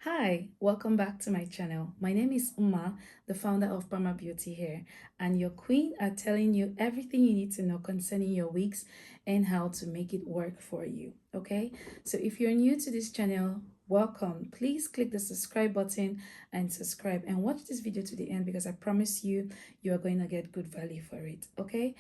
Hi, welcome back to my channel. My name is Uma, the founder of Parma Beauty Hair, and your queen are telling you everything you need to know concerning your wigs and how to make it work for you. Okay, so if you're new to this channel, welcome. Please click the subscribe button and subscribe and watch this video to the end because I promise you you are going to get good value for it. Okay,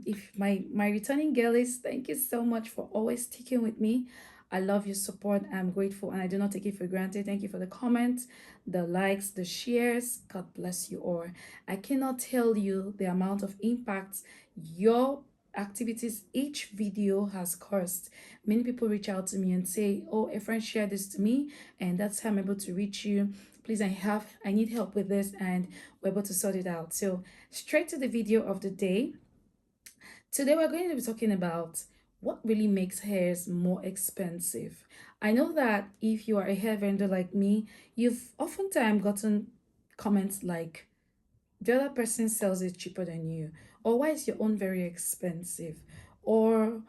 if my returning girlies, thank you so much for always sticking with me. I love your support. I'm grateful and I do not take it for granted. Thank you for the comments, the likes, the shares. God bless you all. I cannot tell you the amount of impact your activities each video has caused. Many people reach out to me and say, oh, a friend shared this to me and that's how I'm able to reach you. Please, I need help with this and we're able to sort it out. So straight to the video of the day. Today we're going to be talking about what really makes hairs more expensive. I know that if you are a hair vendor like me, you've oftentimes gotten comments like the other person sells it cheaper than you, or why is your own very expensive, or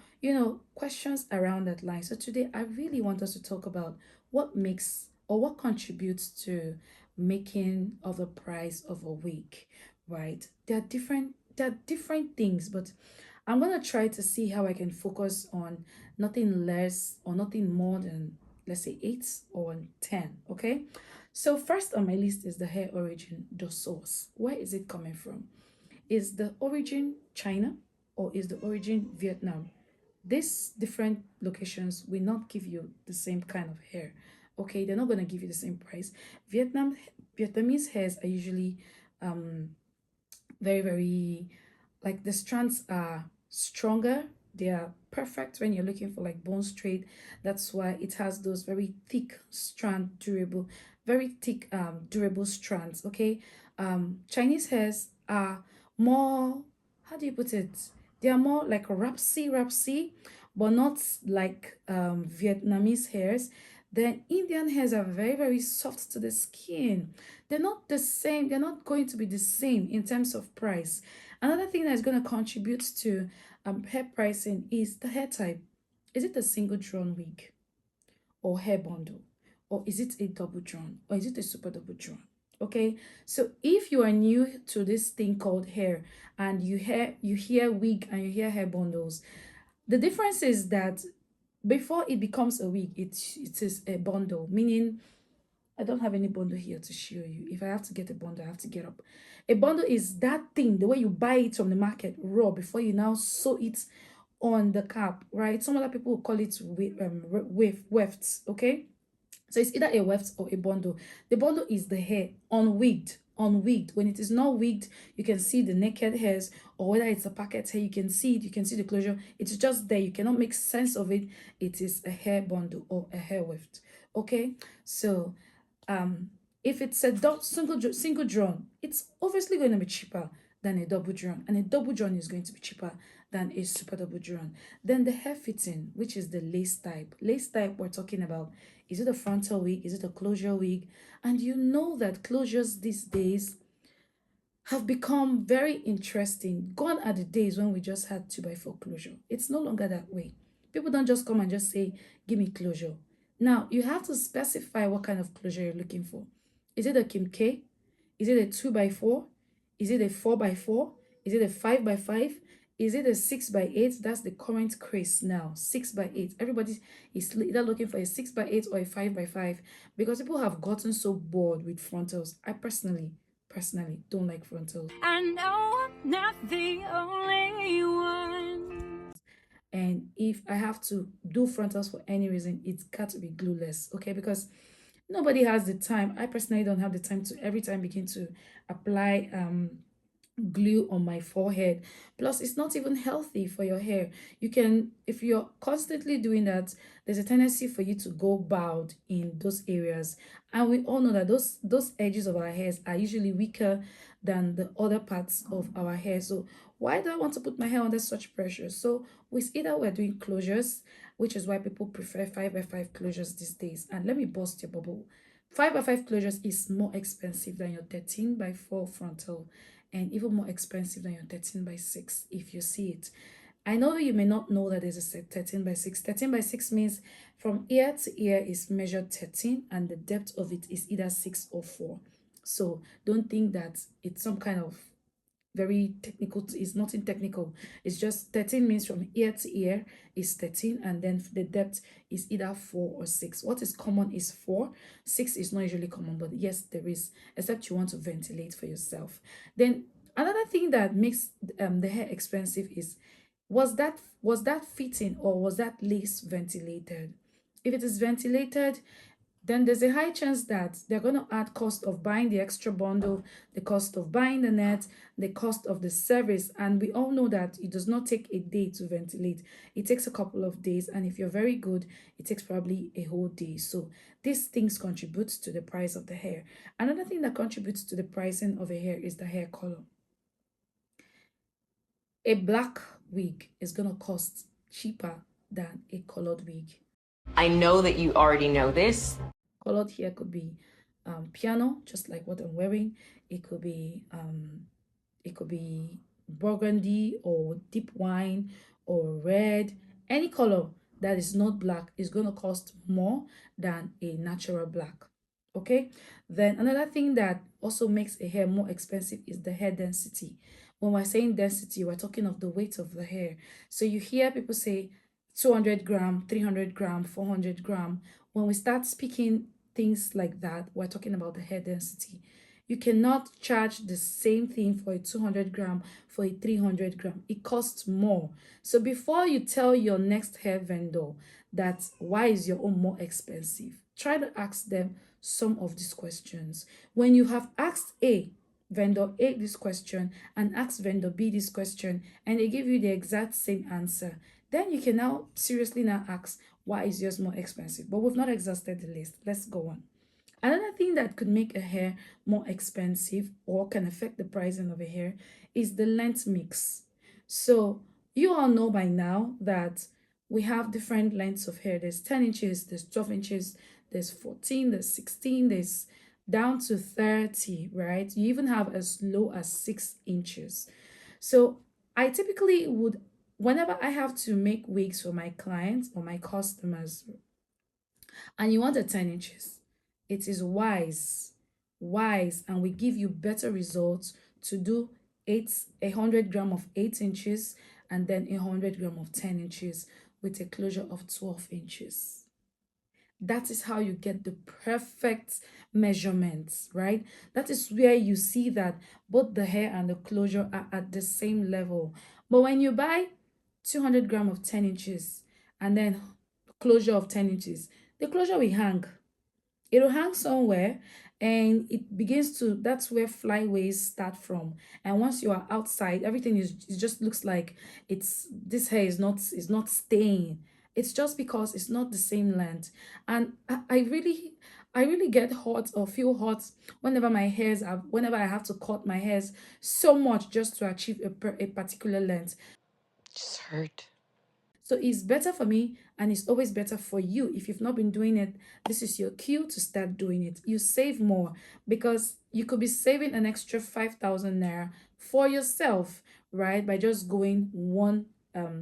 questions around that line. So today I really want us to talk about what makes or what contributes to making of the price of a wig, right? There are different things, but I'm going to try to see how I can focus on nothing less or nothing more than, let's say, 8 or 10, okay? So first on my list is the hair origin, the source. Where is it coming from? Is the origin China or is the origin Vietnam? These different locations will not give you the same kind of hair, okay? They're not going to give you the same price. Vietnamese hairs are usually um very, like, the strands are stronger. They are perfect when you're looking for like bone straight. That's why it has those very thick strand, durable, very thick durable strands. Okay, Chinese hairs are more, how do you put it, they are more like rapsy, but not like Vietnamese hairs. Then Indian hairs are very soft to the skin. They're not the same, they're not going to be the same in terms of price. Another thing that's going to contribute to hair pricing is the hair type. Is it a single drawn wig or hair bundle? Or is it a double drawn? Or is it a super double drawn? Okay, so if you are new to this thing called hair and you hear wig and you hear hair bundles, the difference is that before it becomes a wig, it is a bundle, meaning I don't have any bundle here to show you. If I have to get a bundle, I have to get up. A bundle is that thing, the way you buy it from the market raw before you now sew it on the cap, right? Some other people will call it wefts, okay? So it's either a weft or a bundle. The bundle is the hair unwigged. Unwigged. When it is not wigged, you can see the naked hairs, or whether it's a packet hair, you can see it, you can see the closure. It's just there. You cannot make sense of it. It is a hair bundle or a hair weft. Okay, so if it's a single drawn, it's obviously going to be cheaper than a double drawn, and a double drawn is going to be cheaper than a super double drawn. Then the hair fitting, which is the lace type. Lace type we're talking about, is it a frontal wig, is it a closure wig? And you know that closures these days have become very interesting. Gone are the days when we just had 2x4 closure. It's no longer that way. People don't just come and just say, give me closure. Now, you have to specify what kind of closure you're looking for. Is it a Kim K? Is it a 2x4? Is it a 4x4? Is it a 5x5? Is it a 6x8? That's the current craze now. 6x8. Everybody is either looking for a 6x8 or a 5x5 because people have gotten so bored with frontals. I personally don't like frontals. I know I'm not the only one. And if I have to do frontals for any reason, it's got to be glueless, okay? Because nobody has the time. I personally don't have the time to every time begin to apply glue on my forehead. Plus, it's not even healthy for your hair. You can, if you're constantly doing that, there's a tendency for you to go bald in those areas. And we all know that those edges of our hairs are usually weaker than the other parts of our hair. So why do I want to put my hair under such pressure? So with either we're doing closures, which is why people prefer 5x5 closures these days. And let me bust your bubble. 5x5 closures is more expensive than your 13x4 frontal, and even more expensive than your 13x6 if you see it. I know you may not know that there's a 13 by 6. 13 by 6 means from ear to ear is measured 13 and the depth of it is either 6 or 4. So don't think that it's some kind of very technical. It's nothing technical. It's just 13 means from ear to ear is 13, and then the depth is either 4 or 6. What is common is 4. 6 is not usually common, but yes, there is, except you want to ventilate for yourself. Then another thing that makes the hair expensive is, was that fitting or was that lace ventilated? If it is ventilated, then there's a high chance that they're going to add cost of buying the extra bundle, the cost of buying the net, the cost of the service. And we all know that it does not take a day to ventilate. It takes a couple of days. And if you're very good, it takes probably a whole day. So these things contribute to the price of the hair. Another thing that contributes to the pricing of a hair is the hair color. A black wig is going to cost cheaper than a colored wig. I know that you already know this. Colored hair could be piano, just like what I'm wearing. It could be burgundy or deep wine or red. Any color that is not black is going to cost more than a natural black. Okay, then another thing that also makes a hair more expensive is the hair density. When we're saying density, we're talking of the weight of the hair. So you hear people say 200 gram, 300 gram, 400 gram. When we start speaking things like that, we're talking about the hair density. You cannot charge the same thing for a 200 gram, for a 300 gram. It costs more. So before you tell your next hair vendor that why is your own more expensive, try to ask them some of these questions. When you have asked vendor A this question and ask vendor B this question, and they give you the exact same answer, then you can now seriously now ask why is yours more expensive. But we've not exhausted the list. Let's go on. Another thing that could make a hair more expensive or can affect the pricing of a hair is the length mix. So you all know by now that we have different lengths of hair. There's 10 inches, there's 12 inches, there's 14, there's 16, there's down to 30, right? You even have as low as 6 inches. So I typically would, whenever I have to make wigs for my clients or my customers, and you want a 10 inches, it is wise, and we give you better results to do 100 gram of 8 inches and then 100 gram of 10 inches with a closure of 12 inches. That is how you get the perfect measurements, right? That is where you see that both the hair and the closure are at the same level. But when you buy 200 gram of 10 inches and then closure of 10 inches, the closure will hang. It'll hang somewhere, and it begins to, that's where flyaways start from. And once you are outside, everything is, it just looks like it's, this hair is not staying. It's just because it's not the same length. And I really get hot or feel hot whenever whenever I have to cut my hairs so much just to achieve a particular length. Just hurt. So it's better for me, and it's always better for you. If you've not been doing it, this is your cue to start doing it. You save more because you could be saving an extra 5,000 naira for yourself, right? By just going one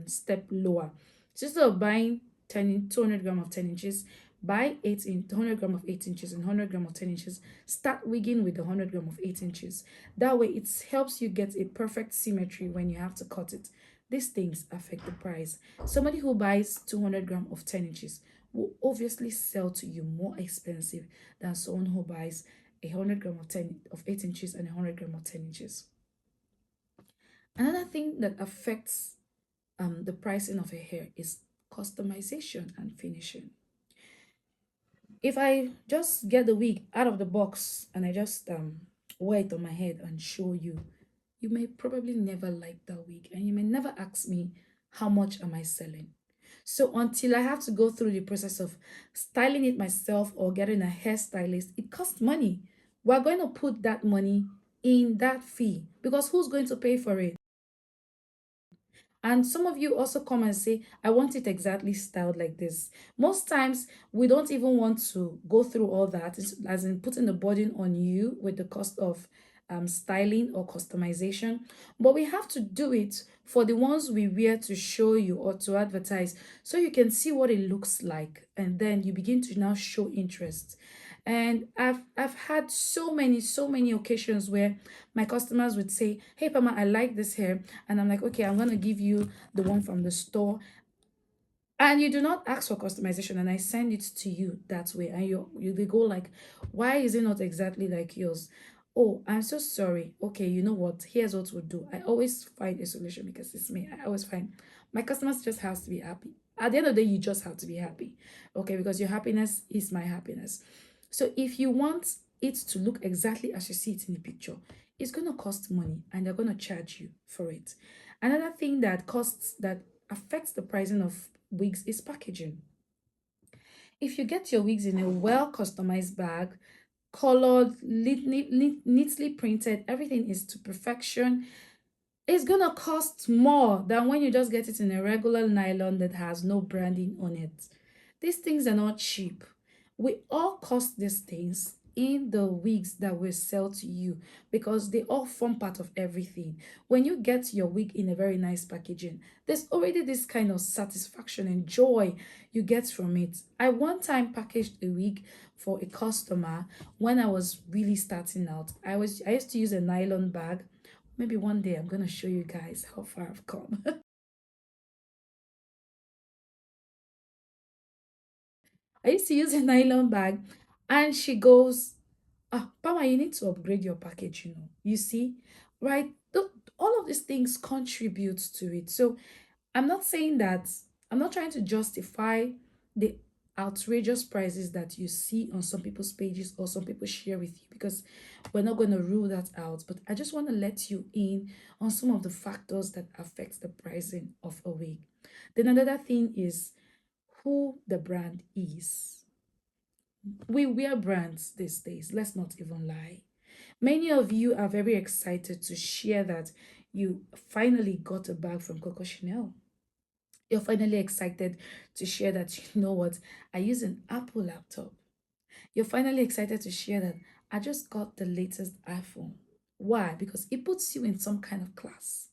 step lower. So instead of buying 200 gram of 10 inches, buy 100 gram of 8 inches and 100 gram of 10 inches. Start wigging with the 100 gram of 8 inches. That way it helps you get a perfect symmetry when you have to cut it. These things affect the price. Somebody who buys 200 gram of 10 inches will obviously sell to you more expensive than someone who buys 100 gram of 8 inches and 100 gram of 10 inches. Another thing that affects the pricing of a hair is customization and finishing. If I just get the wig out of the box and I just wear it on my head and show you, you may probably never like that wig, and you may never ask me how much am I selling. So until I have to go through the process of styling it myself or getting a hairstylist, it costs money. We're going to put that money in that fee because who's going to pay for it? And some of you also come and say, I want it exactly styled like this. Most times, we don't even want to go through all that, as in putting the burden on you with the cost of styling or customization, but we have to do it for the ones we wear to show you or to advertise, so you can see what it looks like, and then you begin to now show interest. And I've had so many occasions where my customers would say, "Hey, Pama, I like this hair," and I'm like, "Okay, I'm gonna give you the one from the store." And you do not ask for customization, and I send it to you that way, and you they go like, "Why is it not exactly like yours?" "Oh, I'm so sorry." "Okay, you know what, here's what we'll do." I always find a solution because it's me. I always find my customers just has to be happy. At the end of the day, you just have to be happy, okay, because your happiness is my happiness. So if you want it to look exactly as you see it in the picture, it's going to cost money, and they're going to charge you for it. Another thing that affects the pricing of wigs is packaging. If you get your wigs in a well customized bag, colored, neatly printed, everything is to perfection, it's gonna cost more than when you just get it in a regular nylon that has no branding on it. These things are not cheap. We all cost these things in the wigs that we sell to you, because they all form part of everything. When you get your wig in a very nice packaging, there's already this kind of satisfaction and joy you get from it. I one time packaged a wig for a customer when I was really starting out. I used to use a nylon bag. Maybe one day I'm gonna show you guys how far I've come. I used to use a nylon bag, and she goes, "Ah, Pama, you need to upgrade your package, you know." You see, right? All of these things contribute to it. So I'm not saying that, I'm not trying to justify the outrageous prices that you see on some people's pages or some people share with you, because we're not going to rule that out. But I just want to let you in on some of the factors that affect the pricing of a wig. Then another thing is who the brand is. We wear brands these days, let's not even lie. Many of you are very excited to share that you finally got a bag from Coco Chanel. You're finally excited to share that, you know what, I use an Apple laptop. You're finally excited to share that I just got the latest iPhone. Why? Because it puts you in some kind of class,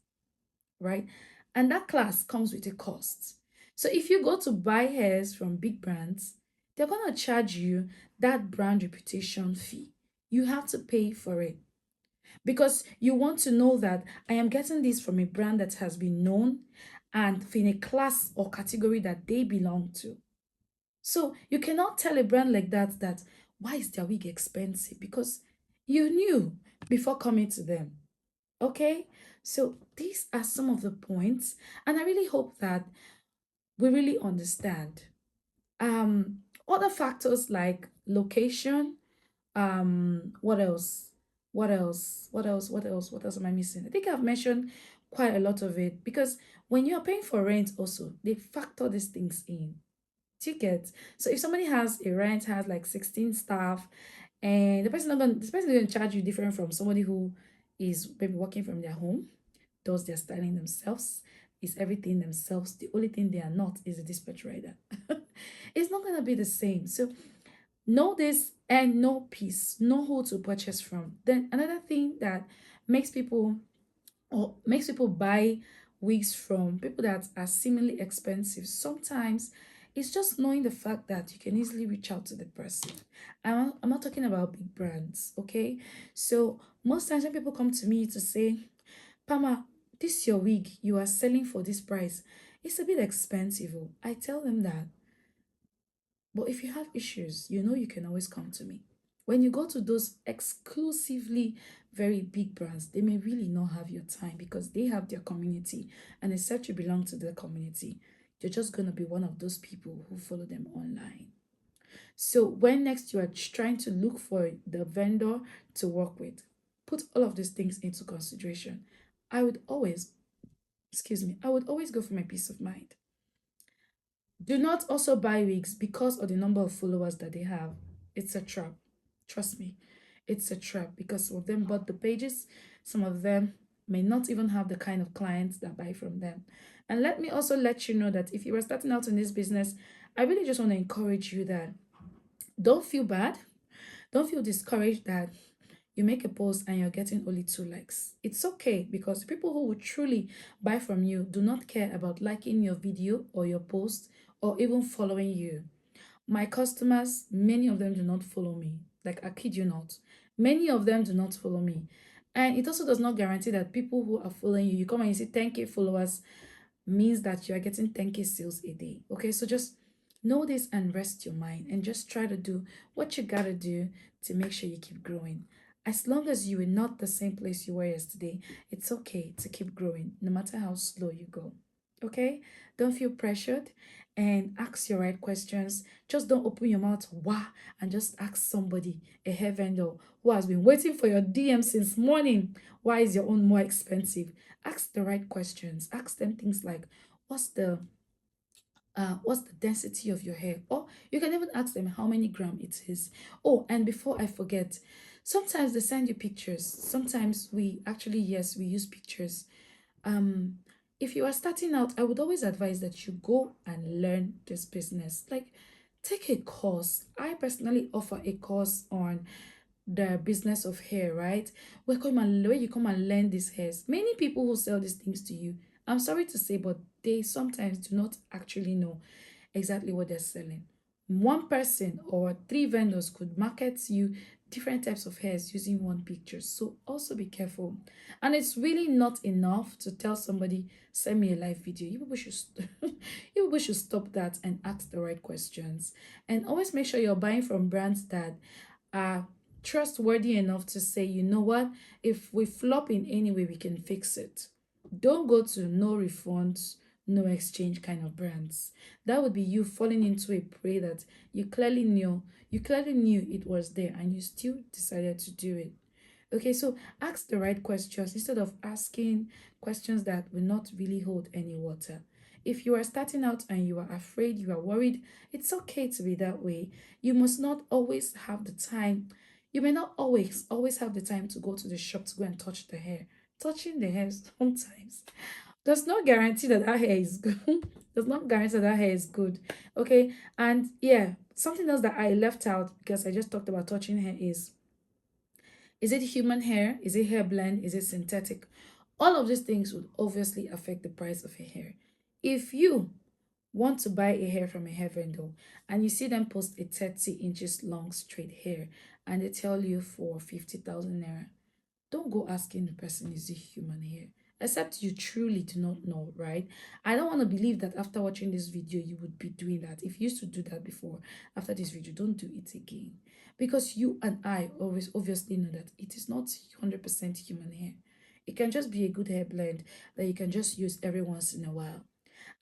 right? And that class comes with a cost. So if you go to buy hairs from big brands, they're going to charge you that brand reputation fee. You have to pay for it, because you want to know that I am getting this from a brand that has been known and in a class or category that they belong to. So you cannot tell a brand like that why is their wig expensive, because you knew before coming to them. Okay? So these are some of the points, and I really hope that we really understand. Other factors like location, what else? What else am I missing? I think I've mentioned quite a lot of it, because when you're paying for rent also, they factor these things in. Tickets. So if somebody has a rent, has like 16 staff, and this person is going to charge you different from somebody who is maybe working from their home, does their styling themselves, is everything themselves. The only thing they are not is a dispatch rider. It's not going to be the same. So know this and know peace. Know who to purchase from. Then another thing that makes people makes people buy wigs from people that are seemingly expensive sometimes, it's just knowing the fact that you can easily reach out to the person. I'm not talking about big brands, okay? So most times when people come to me to say, "Pama, this your wig you are selling for this price, it's a bit expensive," oh," I tell them that, but if you have issues, you know you can always come to me. When you go to those exclusively very big brands, they may really not have your time because they have their community. And except you belong to their community, you're just going to be one of those people who follow them online. So when next you are trying to look for the vendor to work with, put all of these things into consideration. I would always, I would always go for my peace of mind. Do not also buy wigs because of the number of followers that they have. It's a trap. Trust me, it's a trap, because some of them bought the pages, some of them may not even have the kind of clients that buy from them. And let me also let you know that if you are starting out in this business, I really just want to encourage you that don't feel bad, don't feel discouraged that you make a post and you're getting only 2 likes. It's okay because people who would truly buy from you do not care about liking your video or your post or even following you. My customers, many of them do not follow me. Like, I kid you not. Many of them do not follow me. And it also does not guarantee that people who are following you, you come and you see 10K followers, means that you are getting 10K sales a day. Okay, so just know this and rest your mind and just try to do what you gotta do to make sure you keep growing. As long as you are not the same place you were yesterday, it's okay to keep growing no matter how slow you go. Okay, don't feel pressured and ask your right questions. Just don't open your mouth wah and just ask somebody, a hair vendor who has been waiting for your DM since morning, why is your own more expensive? Ask the right questions. Ask them things like, what's the density of your hair? Or you can even ask them how many gram it is. Oh, and before I forget, sometimes they send you pictures. Sometimes we actually, yes, we use pictures. um if you are starting out, I would always advise that you go and learn this business. Like, take a course. I personally offer a course on the business of hair, right? Where you come and learn these hairs. Many people who sell these things to you, I'm sorry to say, but they sometimes do not actually know exactly what they're selling. One person or three vendors could market you different types of hairs using one picture. So also be careful. And it's really not enough to tell somebody, send me a live video. You people should you people should stop that and ask the right questions. And always make sure you're buying from brands that are trustworthy enough to say, you know what, if we flop in any way, we can fix it. Don't go to no refunds, no exchange kind of brands. That would be you falling into a prey that you clearly knew it was there and you still decided to do it. Okay, so ask the right questions instead of asking questions that will not really hold any water. If you are starting out and you are afraid, you are worried, it's okay to be that way. You must not always have the time. You may not always have the time to go to the shop to go and touch the hair. Touching the hair sometimes does not guarantee that that hair is good. Does not guarantee that that hair is good. Okay, and yeah, something else that I left out because I just talked about touching hair is it human hair? Is it hair blend? Is it synthetic? All of these things would obviously affect the price of a hair. If you want to buy a hair from a hair vendor and you see them post a 30 inches long straight hair and they tell you for 50,000 naira, don't go asking the person, is it human hair? Except you truly do not know, right? I don't want to believe that after watching this video, you would be doing that. If you used to do that before, after this video, don't do it again. Because you and I always obviously know that it is not 100% human hair. It can just be a good hair blend that you can just use every once in a while.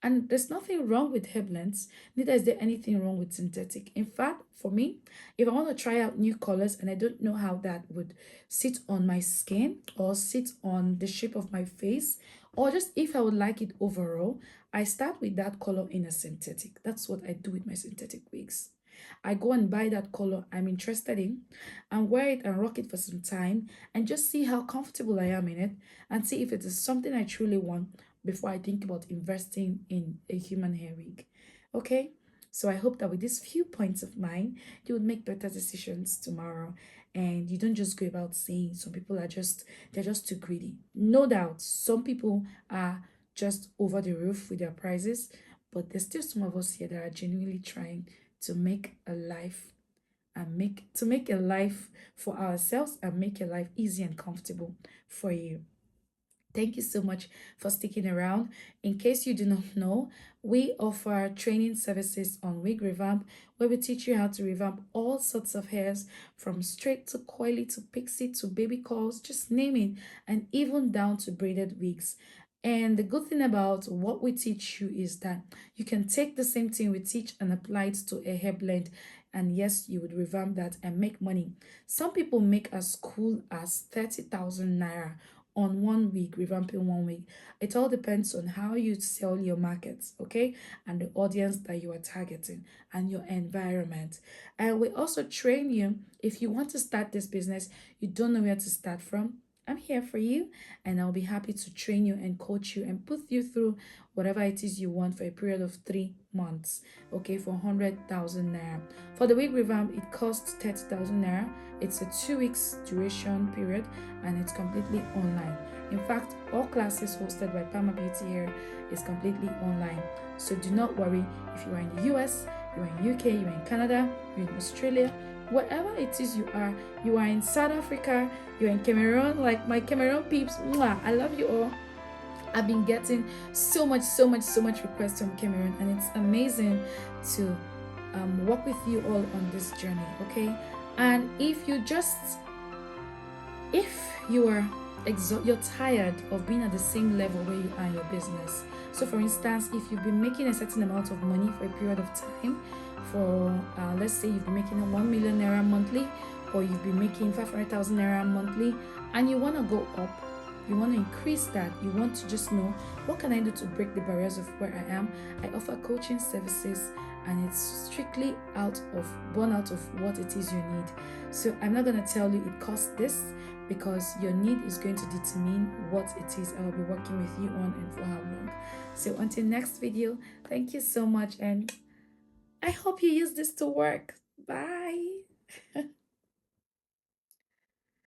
And there's nothing wrong with hair blends, neither is there anything wrong with synthetic. In fact, for me, if I want to try out new colors and I don't know how that would sit on my skin or sit on the shape of my face, or just if I would like it overall, I start with that color in a synthetic. That's what I do with my synthetic wigs. I go and buy that color I'm interested in and wear it and rock it for some time and just see how comfortable I am in it and see if it is something I truly want before I think about investing in a human hair wig. Okay? So I hope that with these few points of mine, you would make better decisions tomorrow and you don't just go about saying some people are just they're just too greedy. No doubt some people are just over the roof with their prices, but there's still some of us here that are genuinely trying to make a life and make a life for ourselves and make a life easy and comfortable for you. Thank you so much for sticking around. In case you do not know, we offer training services on Wig Revamp, where we teach you how to revamp all sorts of hairs from straight to coily to pixie to baby curls, just name it, and even down to braided wigs. And the good thing about what we teach you is that you can take the same thing we teach and apply it to a hair blend. And yes, you would revamp that and make money. Some people make as cool as 30,000 naira on one week, revamping one week. It all depends on how you sell your markets, okay? And the audience that you are targeting and your environment. And we also train you if you want to start this business, you don't know where to start from. I'm here for you, and I'll be happy to train you and coach you and put you through whatever it is you want for a period of 3 months. Okay, for 100,000 naira. For the wig revamp, it costs 30,000 naira. It's a 2 weeks duration period, and it's completely online. In fact, all classes hosted by Palma Beauty here is completely online. So do not worry if you are in the US, you are in UK, you are in Canada, you're in Australia, wherever it is you are in South Africa, you're in Cameroon, like my Cameroon peeps, mwah, I love you all. I've been getting so much requests from Cameroon, and it's amazing to work with you all on this journey. Okay, and if you are you're tired of being at the same level where you are in your business. So for instance, if you've been making a certain amount of money for a period of time, for let's say you've been making a 1 million naira monthly, or you've been making 500,000 naira monthly, and you want to go up, you want to increase that, you want to just know what can I do to break the barriers of where I am. I offer coaching services, and it's strictly born out of what it is you need. So I'm not going to tell you it costs this, because your need is going to determine what it is I will be working with you on and for how long. So until next video, thank you so much, and I hope you use this to work. Bye.